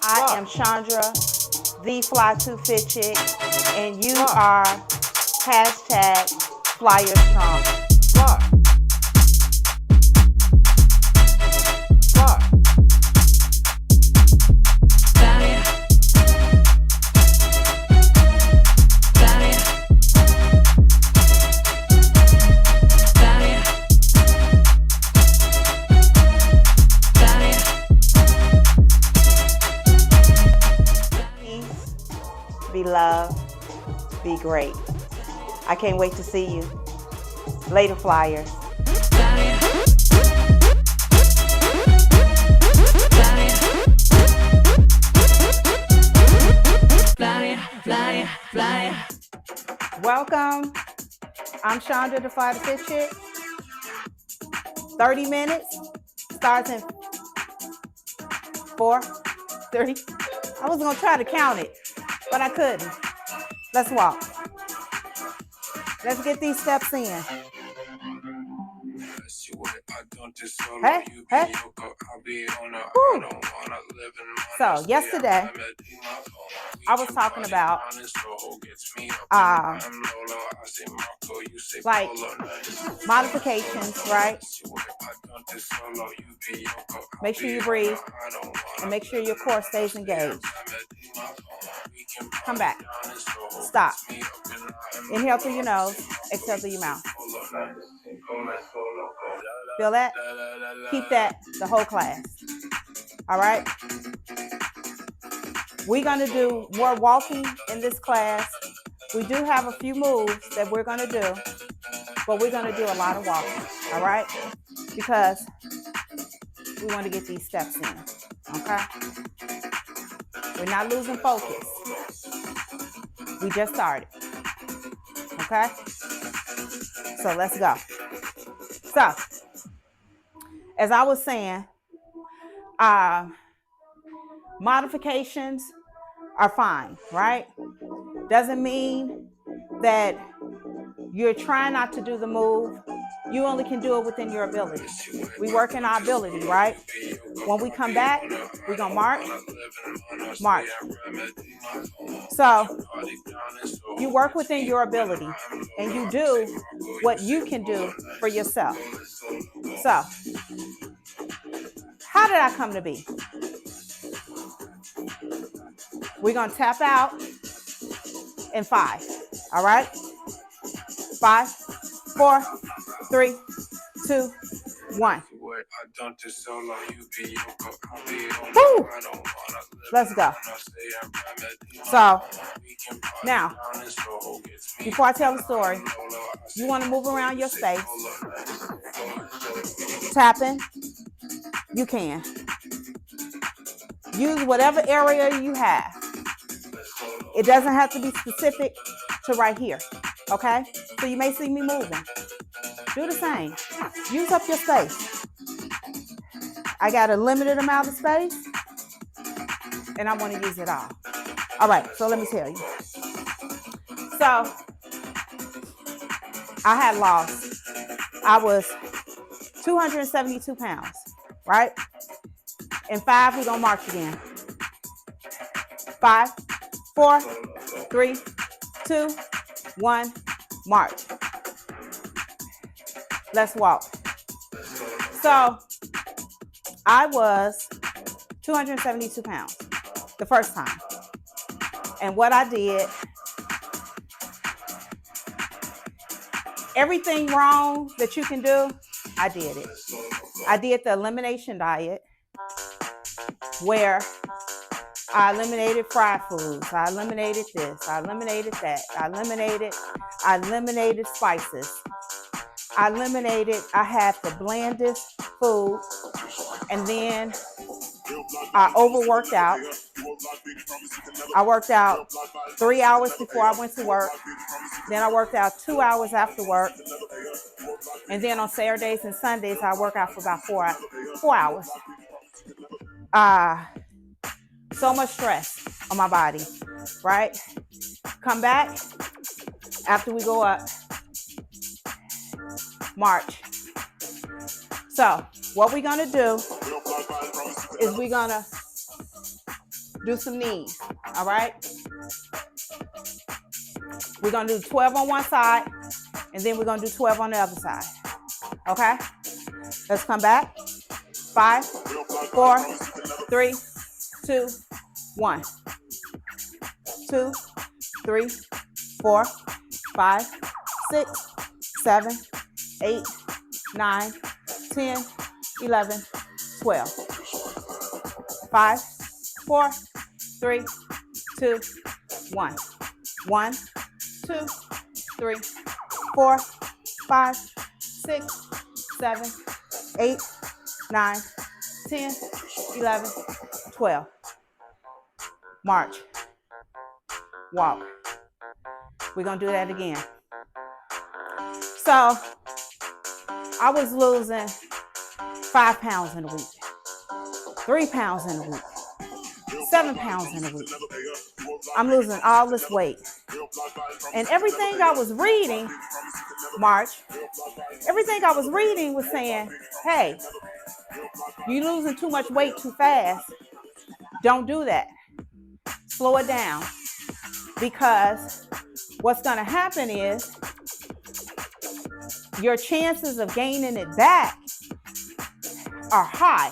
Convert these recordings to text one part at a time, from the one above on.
I am Chandra, the Fly to Fit Chick, and you are hashtag Flyer Strong. Be loved, be great. I can't wait to see you. Later, Flyers. Welcome. I'm Chandra, the Fly to Fit Chick. 30 minutes starts in 4, 30. I was gonna try to count it, but I couldn't. Let's walk. Let's get these steps in. Hey, hey. Woo. So yesterday, I was talking about like modifications, right? Make sure you breathe and make sure your core stays engaged. Come back. Stop. Inhale through your nose, exhale through your mouth. Feel that? Keep that the whole class. All right? We're going to do more walking in this class. We do have a few moves that we're going to do, but we're going to do a lot of walking. All right? Because we want to get these steps in. Okay? We're not losing focus. We just started. Okay? So let's go. So, as I was saying, modifications are fine, right? Doesn't mean that you're trying not to do the move. You only can do it within your ability. We work in our ability, right? When we come back, we're going to march. March. So you work within your ability and you do what you can do for yourself. So how did I come to be? We're going to tap out in 5. All right? 5, 4, 3, 2, 1. Woo! Let's go. So now, before I tell the story, you want to move around your space. Tapping, you can. Use whatever area you have. It doesn't have to be specific to right here, okay? So you may see me moving. Do the same. Use up your space. I got a limited amount of space, and I want to use it all. All right, so let me tell you. So I had lost. I was 272 pounds, right? In 5, we're going to march again. 5, 4, 3, 2, 1, march. Let's walk. So I was 272 pounds the first time. And what I did, everything wrong that you can do, I did it. I did the elimination diet where I eliminated fried foods. I eliminated this. I eliminated that. I eliminated spices. I had the blandest food. And then I overworked out. I worked out 3 hours before I went to work. Then I worked out 2 hours after work. And then on Saturdays and Sundays, I work out for about 4 hours. So much stress on my body, right? Come back after we go up, march. So what we're gonna do is we're gonna Do some knees, all right? We're gonna do 12 on one side, and then we're gonna do 12 on the other side, okay? Let's come back. 5, 4, 3, 2, 1. 2, 3, 4, 5, 6, 7, 8, 9, 10, 11, 12. 5, 4, 3, 2, 1. 1, 2, 3, 4, 5, 6, 7, 8, 9, 10, 11, 12. March. Walk. We're going to do that again. So I was losing 5 pounds in a week, 3 pounds in a week, 7 pounds in a week. I'm losing all this weight. And everything I was reading, March, everything I was reading was saying, hey, you're losing too much weight too fast. Don't do that. Slow it down. Because what's going to happen is your chances of gaining it back are high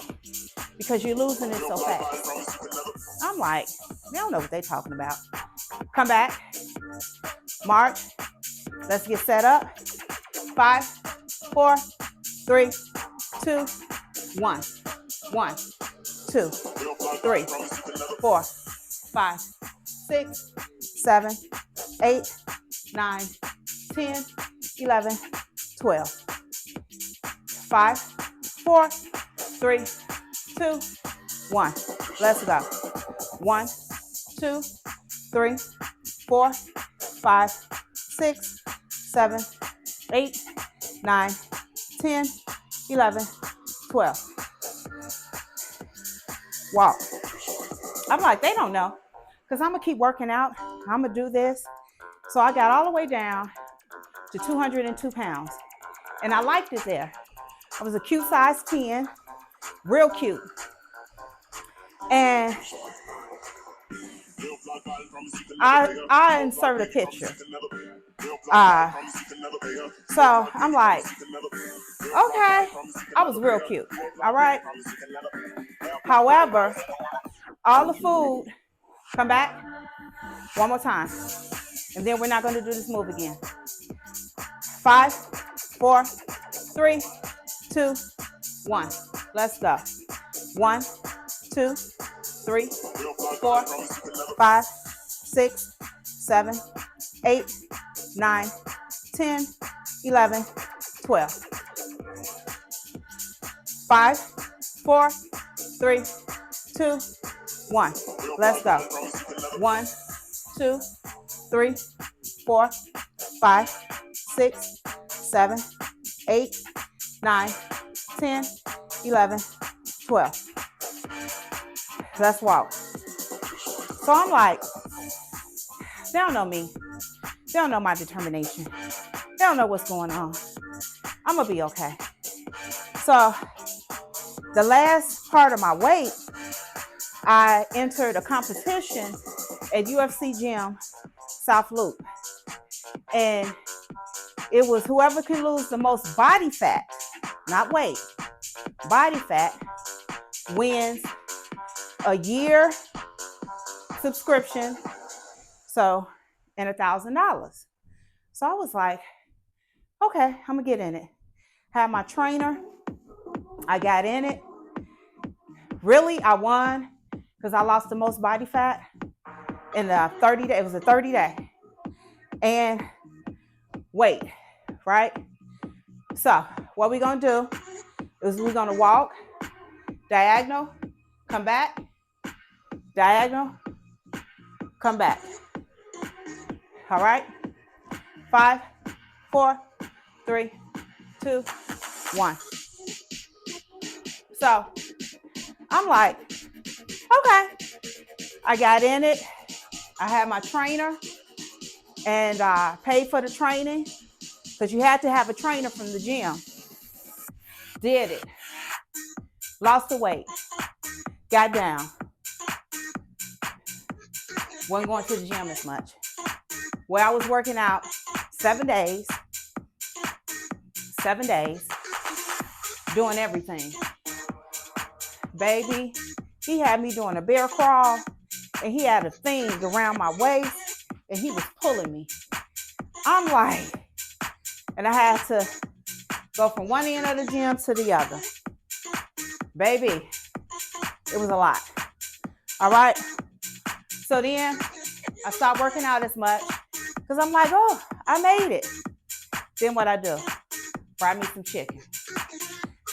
because you're losing it so fast. I'm like, they don't know what they're talking about. Come back. March. Let's get set up. 5, 4, 3, 2, 1. 1, 2, 3, 4, 5, 6, 7, 8, 9, 10, 11, 12. 5, 4, 3, 2, 1. Let's go. 1, 2, 3, 4, 5, 6, 7, 8, 9, 10, 11, 12. Walk. I'm like, they don't know. Because I'm going to keep working out. I'm going to do this. So I got all the way down to 202 pounds. And I liked it there. I was a cute size 10. Real cute. And I insert a picture. So I'm like, okay, I was real cute. All right. However, all the food, come back one more time. And then we're not going to do this move again. 5, 4, 3, 2, 1. Let's go. 1, 2, 3, 4, 5, 6, 7, 8, 9, 10, 11, 12. 5, 4, 3, 2, 1. Let's go. 1, 2, 3, 4, 5, 6, 7, 8, 9, 10, 11, 12. Let's walk. So I'm like, they don't know me. They don't know my determination. They don't know what's going on. I'm going to be okay. So the last part of my weight, I entered a competition at UFC Gym, South Loop. And it was whoever can lose the most body fat, not weight, body fat, wins a year subscription, so, and $1,000. So I was like, okay, I'm gonna get in it. Had my trainer, I got in it. Really, I won because I lost the most body fat in the 30 day. It was a 30 day. And weight, right? So what we're gonna do is we're gonna walk diagonal, come back, diagonal, come back. All right? 5, 4, 3, 2, 1. So I'm like, okay. I got in it. I had my trainer and I paid for the training because you had to have a trainer from the gym. Did it. Lost the weight. Got down. Wasn't going to the gym as much. Where I was working out 7 days, doing everything. Baby, he had me doing a bear crawl, and he had a thing around my waist, and he was pulling me. I'm like, and I had to go from one end of the gym to the other. Baby, it was a lot. All right? So then I stopped working out as much because I'm like, oh, I made it. Then what I do? Fry me some chicken.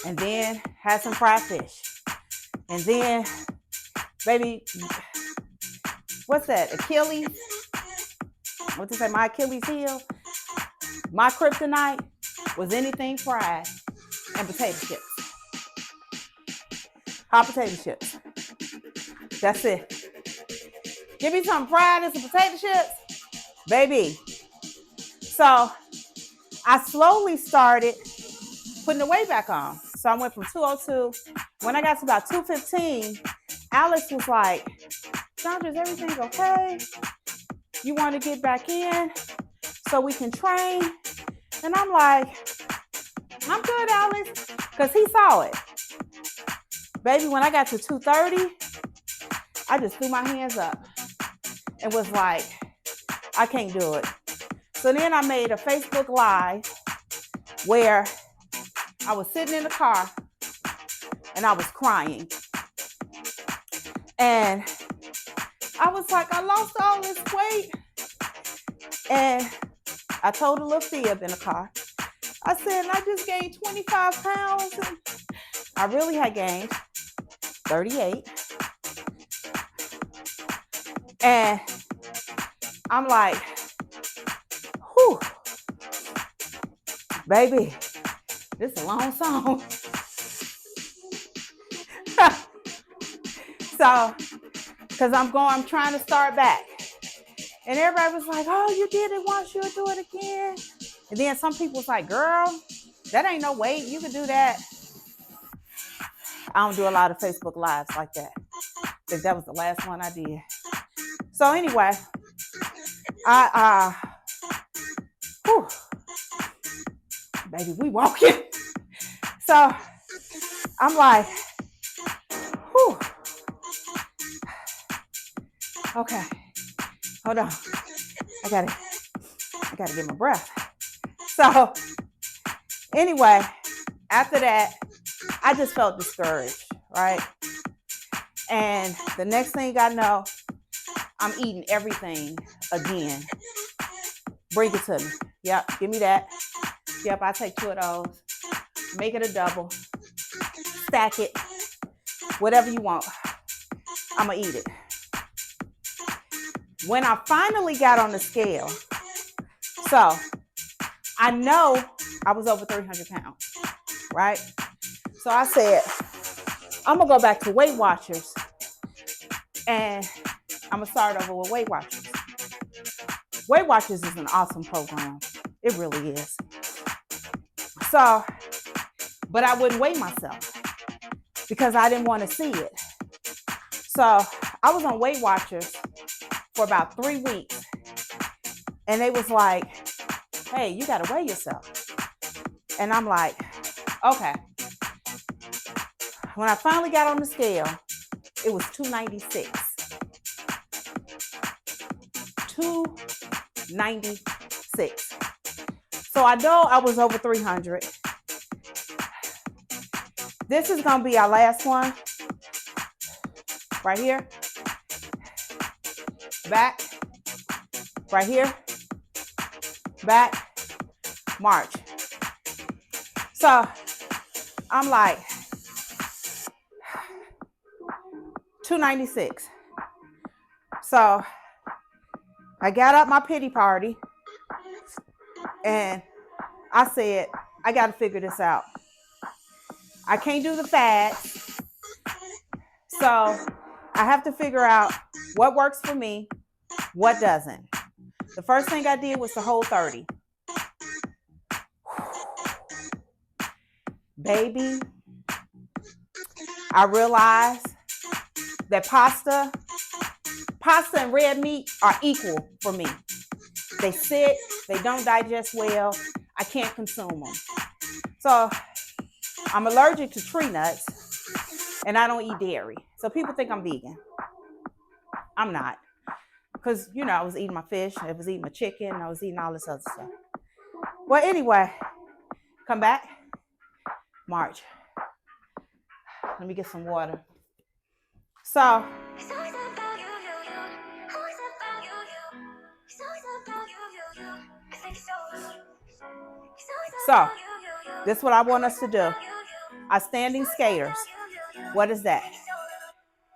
And then had some fried fish. And then, baby, what's that? Achilles? What's it say? My Achilles heel? My kryptonite was anything fried and potato chips. Hot potato chips. That's it. Give me some fried and some potato chips, baby. So I slowly started putting the weight back on. So I went from 202. When I got to about 215, Alex was like, Chandra, is everything okay? You want to get back in so we can train? And I'm like, I'm good, Alex, because he saw it. Baby, when I got to 230, I just threw my hands up and was like, I can't do it. So then I made a Facebook Live where I was sitting in the car and I was crying. And I was like, I lost all this weight. And I told a little fib in the car. I said, I just gained 25 pounds. And I really had gained 38. And I'm like, whew, baby, this is a long song. So, because I'm trying to start back. And everybody was like, oh, you did it once, you'll do it again. And then some people was like, girl, that ain't no weight, you can do that. I don't do a lot of Facebook Lives like that. Because that was the last one I did. So anyway, whew, baby, we walking. So I'm like, whew. Okay, hold on. I gotta get my breath. So anyway, after that, I just felt discouraged, right? And the next thing I know, I'm eating everything again. Bring it to me. Yep, give me that. Yep, I take 2 of those. Make it a double. Stack it. Whatever you want. I'm gonna eat it. When I finally got on the scale, so I know I was over 300 pounds, right? So I said, I'm gonna go back to Weight Watchers and I'm gonna start over with Weight Watchers. Weight Watchers is an awesome program. It really is. So, but I wouldn't weigh myself because I didn't want to see it. So I was on Weight Watchers for about 3 weeks. And they was like, hey, you gotta weigh yourself. And I'm like, okay. When I finally got on the scale, it was 296. 296. So I know I was over 300. This is gonna be our last one. Right here. Back. Right here. Back. March. So I'm like 296. So I got up my pity party and I said, I got to figure this out. I can't do the fads. So I have to figure out what works for me, what doesn't. The first thing I did was the Whole 30. Baby, I realized that pasta pasta and red meat are equal for me. They sit, they don't digest well. I can't consume them. So I'm allergic to tree nuts and I don't eat dairy. So people think I'm vegan. I'm not. Because, you know, I was eating my fish, I was eating my chicken, I was eating all this other stuff. Well, anyway, come back. March. Let me get some water. So, this is what I want us to do. Our standing skaters. What is that?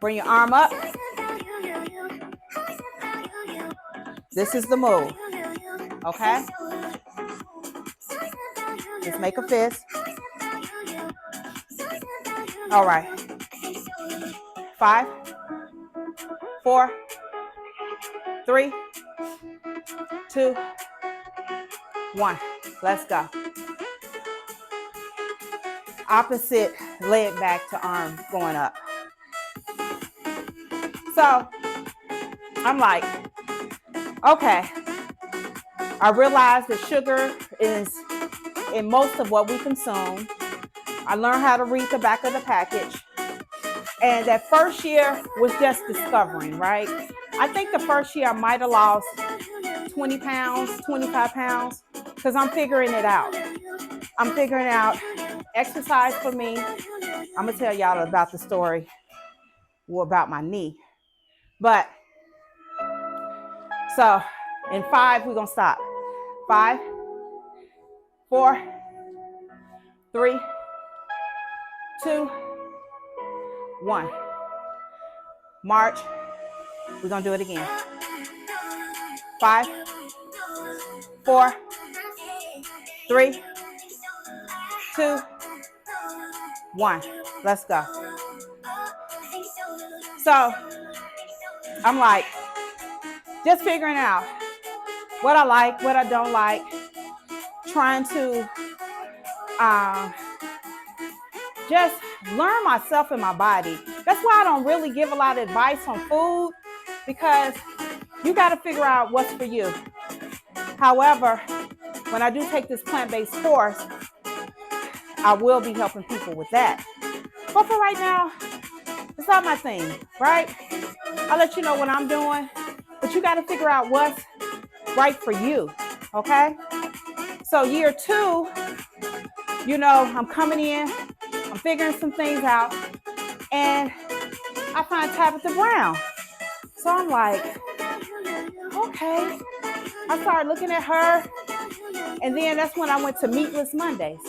Bring your arm up. This is the move. Okay? Just make a fist. All right. 5, 4, 3, 2, 1. Let's go. Opposite leg back to arm going up. So I'm like, okay, I realize that sugar is in most of what we consume. I learned how to read the back of the package. And that first year was just discovering, right? I think the first year I might have lost 20 pounds, 25 pounds, because I'm figuring it out. I'm figuring out exercise for me. I'm going to tell y'all about the story about my knee. But, so in 5, we're going to stop. 5, 4, 3, 2, 1. March. We're going to do it again. 5, 4, 3, 2, 1. Let's go. So I'm like, just figuring out what I like, what I don't like, trying to just learn myself and my body. That's why I don't really give a lot of advice on food, because you got to figure out what's for you. However, when I do take this plant-based course, I will be helping people with that. But for right now, it's not my thing, right? I'll let you know what I'm doing, but you got to figure out what's right for you, okay? So year 2, you know, I'm coming in, I'm figuring some things out, and I find Tabitha Brown. So I'm like, okay. I started looking at her, and then that's when I went to Meatless Mondays.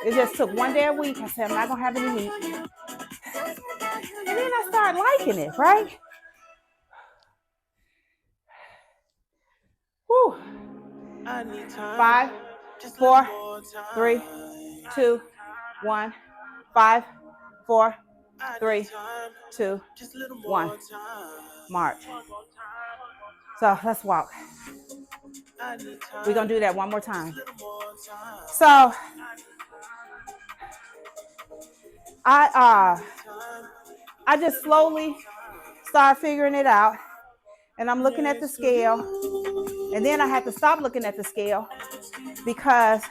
It just took one day a week. I said, I'm not going to have any meat. And then I started liking it, right? Whew. 5, 4, 3, 2, 1. 5, 4, 3, 2, 1. March. So let's walk. We're going to do that one more time. So I just slowly start figuring it out, and I'm looking at the scale, and then I had to stop looking at the scale because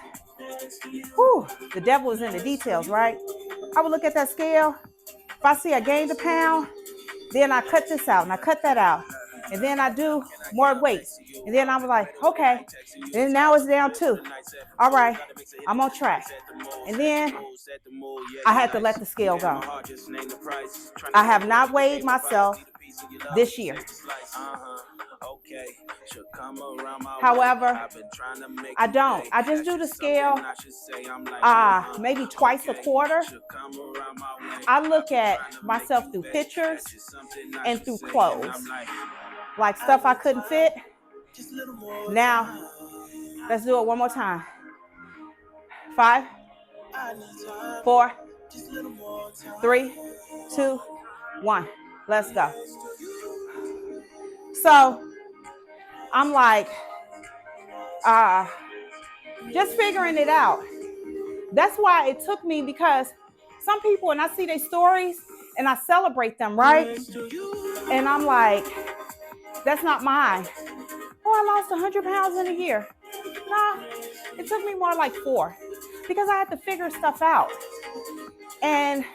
the devil is in the details, right? I would look at that scale. If I see I gained a pound, then I cut this out and I cut that out, and then I do more weights, and then I'm like, okay, and then now it's down 2. All right, I'm on track. And then I had to let the scale go. I have not weighed myself this year. However, I don't. I just do the scale maybe twice a quarter. I look at myself through pictures and through clothes, like stuff I couldn't fit. Now, let's do it one more time. 5, 4, 3, 2, 1. Let's go. So I'm like, just figuring it out. That's why it took me, because some people, and I see their stories and I celebrate them, right? And I'm like, That's not mine. Oh, I lost 100 pounds in a year. Nah, it took me more like 4 because I had to figure stuff out. And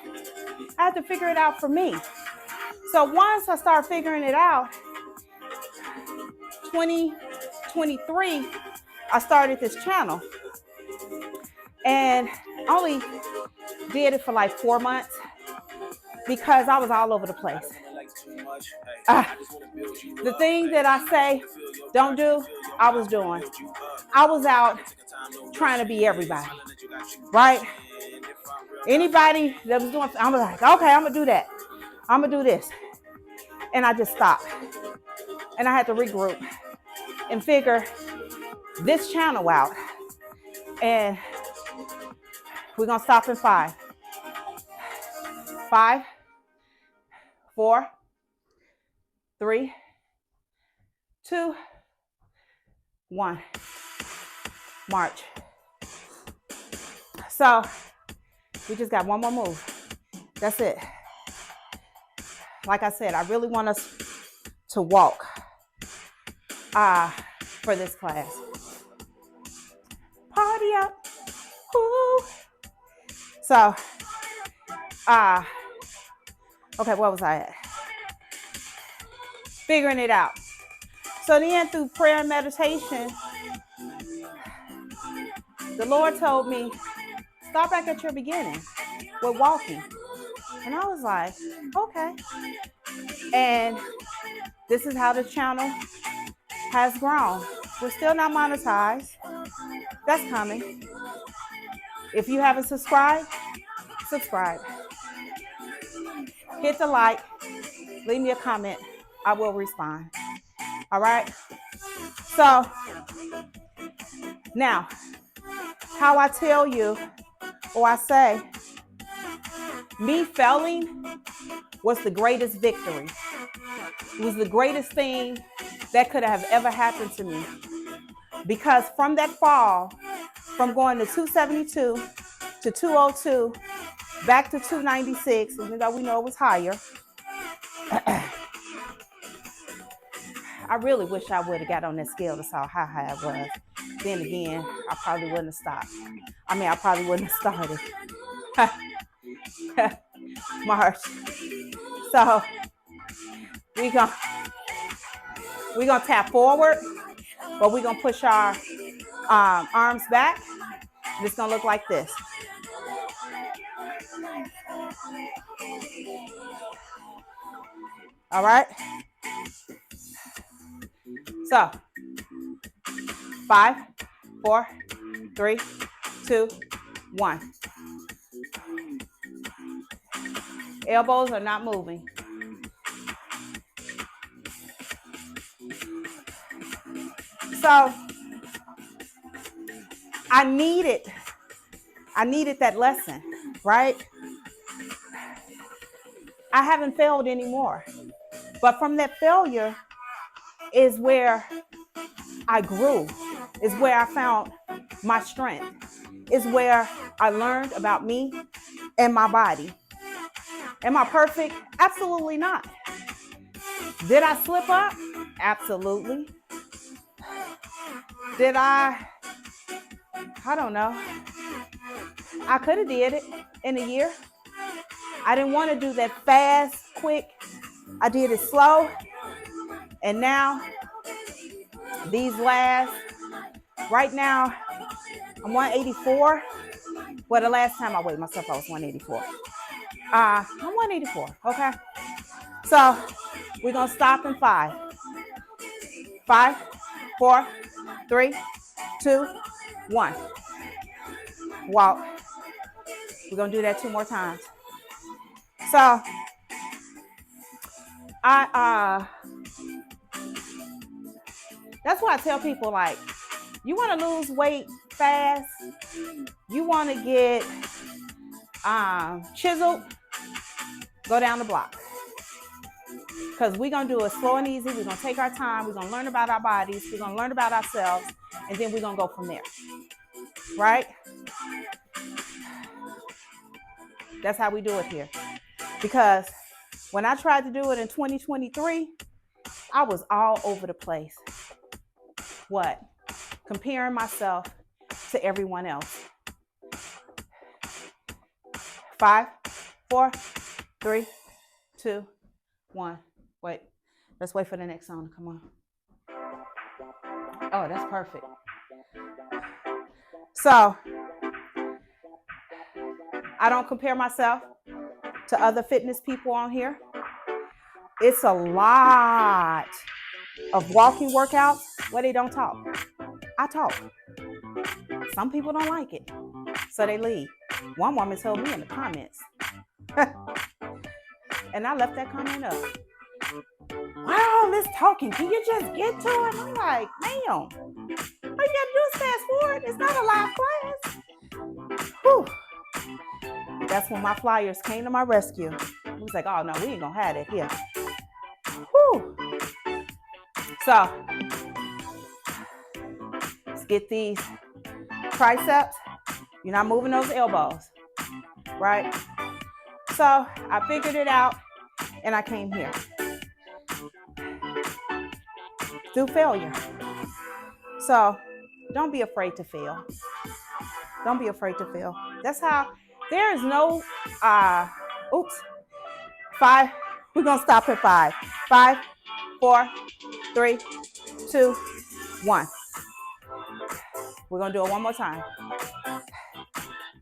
I had to figure it out for me. So once I started figuring it out, 2023, I started this channel. And I only did it for like 4 months because I was all over the place. The thing that I say don't do, I was doing. I was out trying to be everybody, right? Anybody that was doing, I was like, okay, I'm gonna do that. I'm gonna do this. And I just stopped. And I had to regroup and figure this channel out. And we're gonna stop in 5. 5, 4, 3, 2, 1. March. So we just got one more move. That's it. Like I said, I really want us to walk for this class. Party up. Woo. So, okay, what was I at? Figuring it out. So then through prayer and meditation, the Lord told me, start back at your beginning with walking. And I was like, okay. And this is how the channel has grown. We're still not monetized. That's coming. If you haven't subscribed, subscribe. Hit the like. Leave me a comment. I will respond. All right? So, now, how I tell you, or I say, me failing was the greatest victory. It was the greatest thing that could have ever happened to me. Because from that fall, from going to 272 to 202, back to 296, even though we know it was higher, I really wish I would have got on that scale to saw how high it was. Then again, I probably wouldn't have stopped. I probably wouldn't have started. March. So we're gonna tap forward, but we're gonna push our arms back. It's gonna look like this. All right. So 5, 4, 3, 2, 1. Elbows are not moving. So I needed that lesson, right? I haven't failed anymore. But from that failure is where I grew, is where I found my strength, is where I learned about me and my body. Am I perfect? Absolutely not. Did I slip up? Absolutely. Did I don't know. I could have did it in a year. I didn't want to do that fast, quick. I did it slow. And now, right now, I'm 184. Well, the last time I weighed myself, I was 184. I'm 184, okay? So we're gonna stop in 5. 5, 4, 3, 2, 1. Walk. We're gonna do that 2 more times. So that's why I tell people, like, you want to lose weight fast, you want to get chiseled, go down the block. Because we're going to do it slow and easy. We're going to take our time. We're going to learn about our bodies. We're going to learn about ourselves. And then we're going to go from there. Right? That's how we do it here. Because when I tried to do it in 2023, I was all over the place. What? Comparing myself to everyone else. 5, 4, 3, 2, 1. Wait. Let's wait for the next song to come on. Oh, that's perfect. So, I don't compare myself to other fitness people on here. It's a lot of walking workouts where they don't talk. I talk. Some people don't like it, so they leave. One woman told me in the comments, and I left that comment up. Why all this talking? Can you just get to it? I'm like, ma'am, all you gotta do is fast forward. It's not a live class. Whew. That's when my flyers came to my rescue. He was like, oh no, we ain't gonna have it here. Whew. So, let's get these triceps. You're not moving those elbows, right? So, I figured it out and I came here. Through failure. So, don't be afraid to fail. Don't be afraid to fail. That's how, there is no, 5, we're gonna stop at 5. 5, 4, 3, 2, 1. We're gonna do it one more time.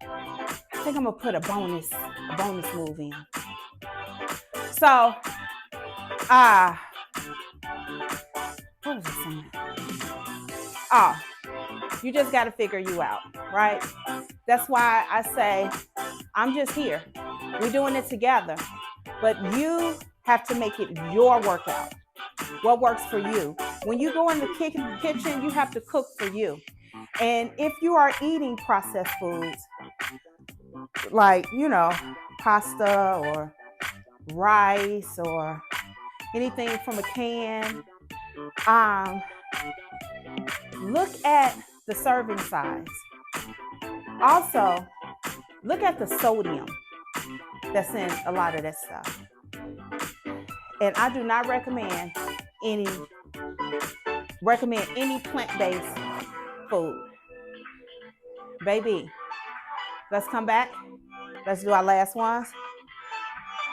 I think I'm gonna put a bonus move in. So, what was I saying? Oh, you just gotta figure you out, right? That's why I say, I'm just here. We're doing it together, but you have to make it your workout. What works for you? When you go in the kitchen, you have to cook for you. And if you are eating processed foods, like, pasta or rice or anything from a can, look at the serving size. Also, look at the sodium that's in a lot of that stuff. And I do not recommend any plant-based food. Baby, let's come back. Let's do our last ones.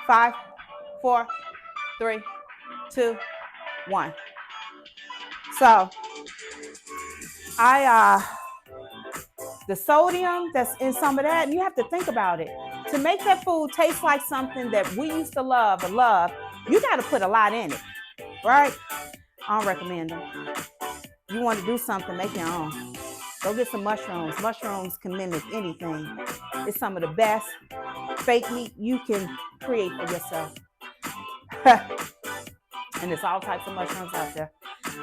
5, 4, 3, 2, 1. So, the sodium that's in some of that, you have to think about it. To make that food taste like something that we used to love, you got to put a lot in it, right? I don't recommend them. You want to do something, make your own. Go get some mushrooms. Mushrooms can mimic anything. It's some of the best fake meat you can create for yourself. And there's all types of mushrooms out there.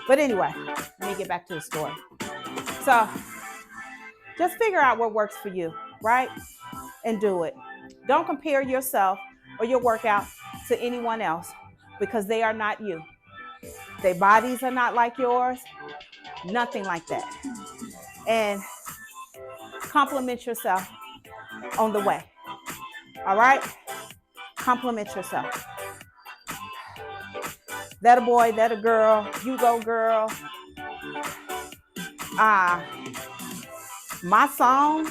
But anyway, let me get back to the story. So, just figure out what works for you, right? And do it. Don't compare yourself or your workout to anyone else because they are not you. Their bodies are not like yours. Nothing like that. And compliment yourself on the way. All right? Compliment yourself. That a boy, that a girl, you go girl. My song,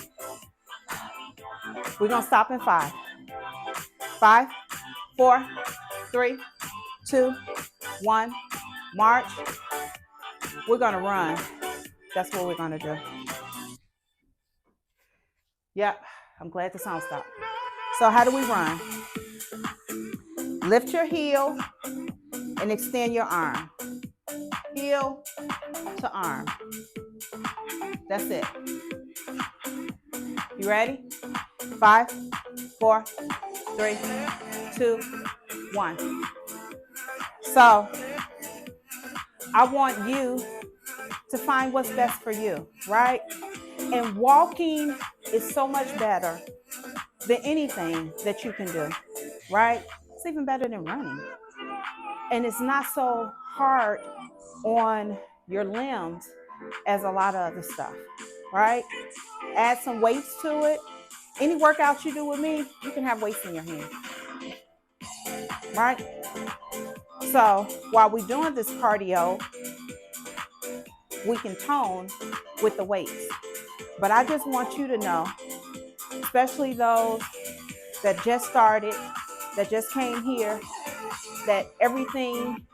we're going to stop in 5. 5, 4, 3, 2, 1. March. We're going to run. That's what we're going to do. Yep, I'm glad the song stopped. So how do we run? Lift your heel and extend your arm. Heel to arm. That's it. You ready? 5, 4, 3, 2, 1. So I want you to find what's best for you, right? And walking is so much better than anything that you can do, right? It's even better than running. And it's not so hard on your limbs as a lot of other stuff, right? Add some weights to it. Any workout you do with me, you can have weights in your hand, right? So while we're doing this cardio, we can tone with the weights. But I just want you to know, especially those that just started, that just came here, that everything,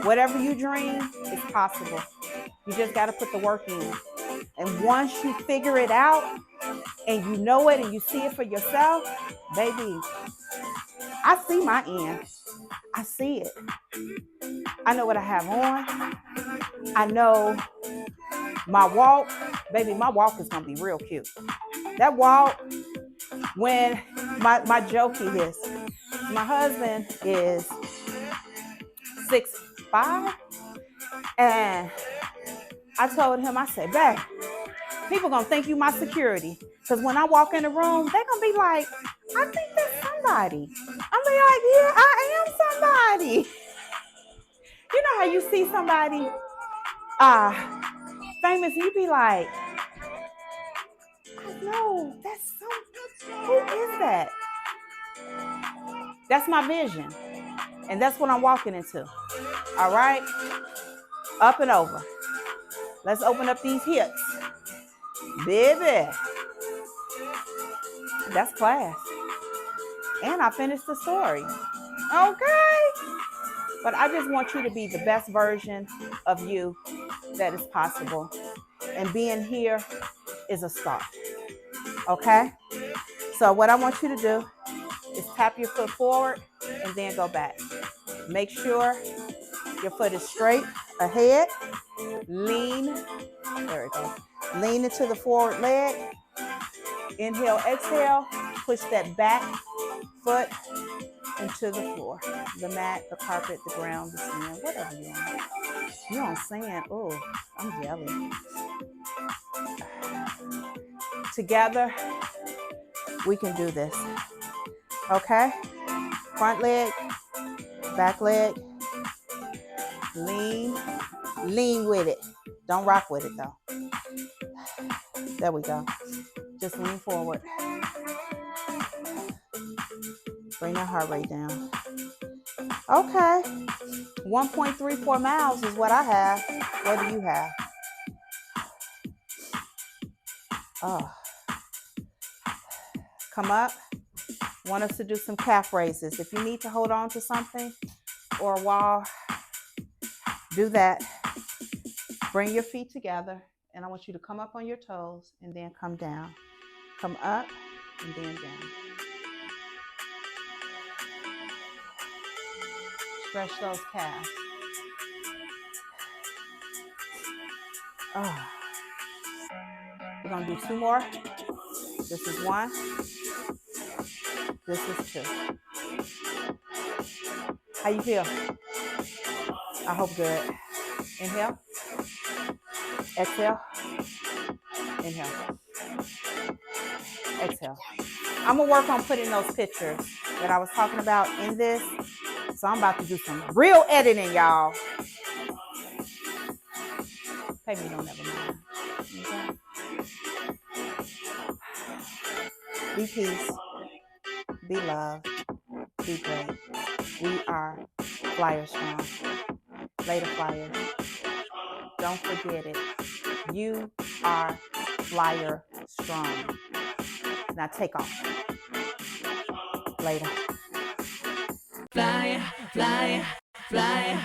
whatever you dream, is possible. You just got to put the work in. And once you figure it out and you know it and you see it for yourself, baby, I see my end. I see it. I know what I have on. I know my walk. Baby, my walk is going to be real cute. That walk, when my joke is, my husband is 6'5", and I told him, I said, babe, people gonna think you my security. Because when I walk in the room, they gonna be like, I think that's somebody. I'm like, yeah, I am somebody. You know how you see somebody famous, you be like, I know, that's who is that? That's my vision. And that's what I'm walking into. All right? Up and over. Let's open up these hips. Baby. That's class. And I finished the story. Okay? But I just want you to be the best version of you that is possible. And being here is a start. Okay? So what I want you to do is tap your foot forward and then go back. Make sure your foot is straight ahead. Lean. There we go. Lean into the forward leg. Inhale, exhale. Push that back foot into the floor. The mat, the carpet, the ground, the sand, whatever you want. You're on sand. Oh, I'm jelly. Together, we can do this. Okay? Front leg, back leg. Lean with it. Don't rock with it though. There we go. Just lean forward. Bring that heart rate down. Okay. 1.34 miles is what I have. What do you have? Oh. Come up. Want us to do some calf raises. If you need to hold on to something or a wall, do that. Bring your feet together, and I want you to come up on your toes and then come down. Come up and then down. Stretch those calves. Oh. We're going to do 2 more. This is 1. This is 2. How you feel? I hope good. Inhale. Exhale. Inhale. Exhale. I'm going to work on putting those pictures that I was talking about in this. So I'm about to do some real editing, y'all. Maybe don't never mind. Okay. Be peace. Be love. Be great. We are Flyer Strong. Later, Flyers. Don't forget it. You are Flyer Strong. Now take off. Later. Flyer, flyer, flyer.